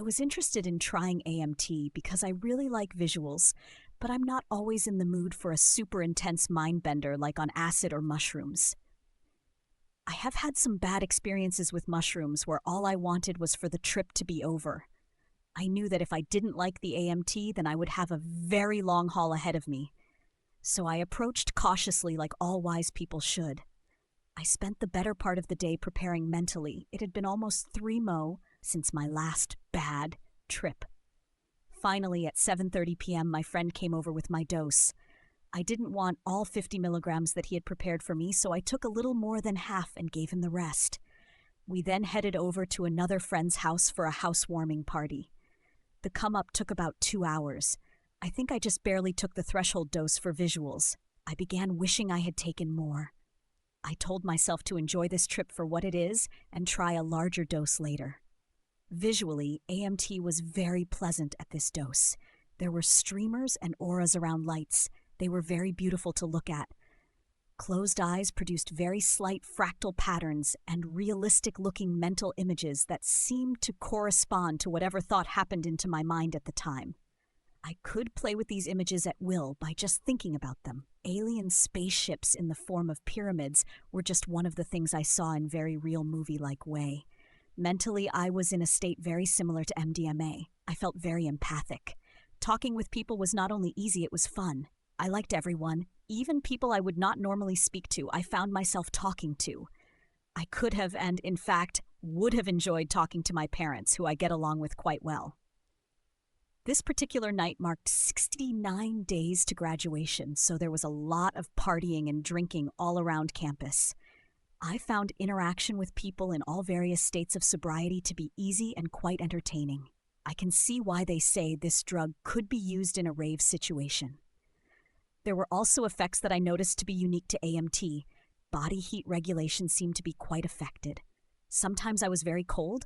was interested in trying AMT because I really like visuals, but I'm not always in the mood for a super intense mind bender like on acid or mushrooms. I have had some bad experiences with mushrooms where all I wanted was for the trip to be over. I knew that if I didn't like the AMT, then I would have a very long haul ahead of me. So I approached cautiously like all wise people should. I spent the better part of the day preparing mentally. It had been almost 3 mo since my last bad trip. Finally, at 7:30 p.m., my friend came over with my dose. I didn't want all 50 milligrams that he had prepared for me, so I took a little more than half and gave him the rest. We then headed over to another friend's house for a housewarming party. The come-up took about 2 hours. I think I just barely took the threshold dose for visuals. I began wishing I had taken more. I told myself to enjoy this trip for what it is and try a larger dose later. Visually, AMT was very pleasant at this dose. There were streamers and auras around lights. They were very beautiful to look at. Closed eyes produced very slight fractal patterns and realistic-looking mental images that seemed to correspond to whatever thought happened into my mind at the time. I could play with these images at will by just thinking about them. Alien spaceships in the form of pyramids were just one of the things I saw in very real movie-like way. Mentally, I was in a state very similar to MDMA. I felt very empathic. Talking with people was not only easy, it was fun. I liked everyone, even people I would not normally speak to. I found myself talking to. I could have and, in fact, would have enjoyed talking to my parents, who I get along with quite well. This particular night marked 69 days to graduation, so there was a lot of partying and drinking all around campus. I found interaction with people in all various states of sobriety to be easy and quite entertaining. I can see why they say this drug could be used in a rave situation. There were also effects that I noticed to be unique to AMT. Body heat regulation seemed to be quite affected. Sometimes I was very cold.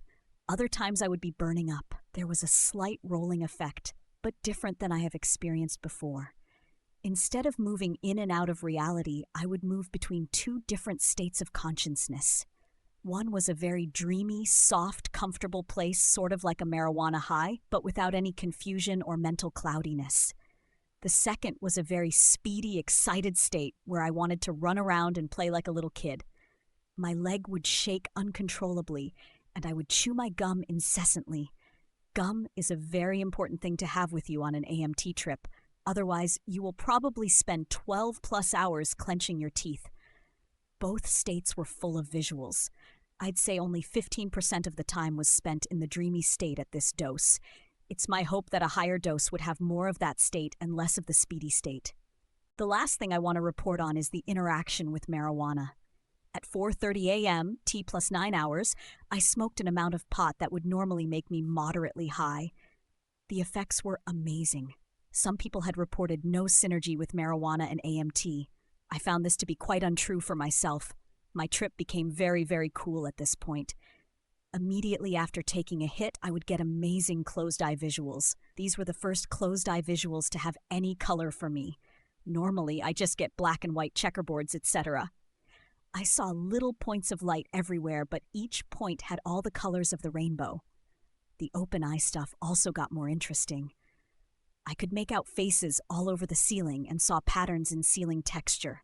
Other times I would be burning up. There was a slight rolling effect, but different than I have experienced before. Instead of moving in and out of reality, I would move between two different states of consciousness. One was a very dreamy, soft, comfortable place, sort of like a marijuana high, but without any confusion or mental cloudiness. The second was a very speedy, excited state where I wanted to run around and play like a little kid. My leg would shake uncontrollably, and I would chew my gum incessantly. Gum is a very important thing to have with you on an AMT trip. Otherwise, you will probably spend 12+ hours clenching your teeth. Both states were full of visuals. I'd say only 15% of the time was spent in the dreamy state at this dose. It's my hope that a higher dose would have more of that state and less of the speedy state. The last thing I want to report on is the interaction with marijuana. At 4:30 a.m., T plus 9 hours, I smoked an amount of pot that would normally make me moderately high. The effects were amazing. Some people had reported no synergy with marijuana and AMT. I found this to be quite untrue for myself. My trip became very, very cool at this point. Immediately after taking a hit, I would get amazing closed-eye visuals. These were the first closed-eye visuals to have any color for me. Normally, I just get black and white checkerboards, etc. I saw little points of light everywhere, but each point had all the colors of the rainbow. The open-eye stuff also got more interesting. I could make out faces all over the ceiling and saw patterns in ceiling texture.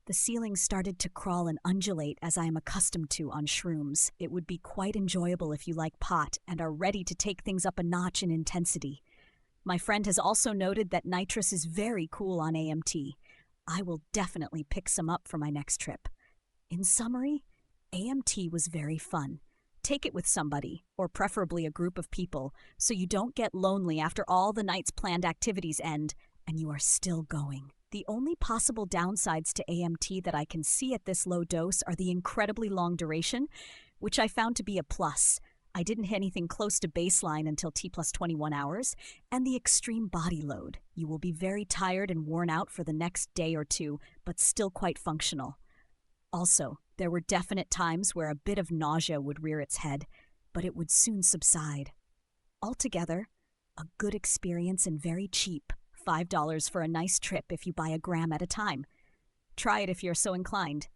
The ceiling started to crawl and undulate as I am accustomed to on shrooms. It would be quite enjoyable if you like pot and are ready to take things up a notch in intensity. My friend has also noted that nitrous is very cool on AMT. I will definitely pick some up for my next trip. In summary, AMT was very fun. Take it with somebody, or preferably a group of people, so you don't get lonely after all the night's planned activities end and you are still going. The only possible downsides to AMT that I can see at this low dose are the incredibly long duration, which I found to be a plus. I didn't hit anything close to baseline until T plus 21 hours, and the extreme body load. You will be very tired and worn out for the next day or two, but still quite functional. Also, there were definite times where a bit of nausea would rear its head, but it would soon subside. Altogether, a good experience and very cheap. $5 for a nice trip if you buy a gram at a time. Try it if you're so inclined.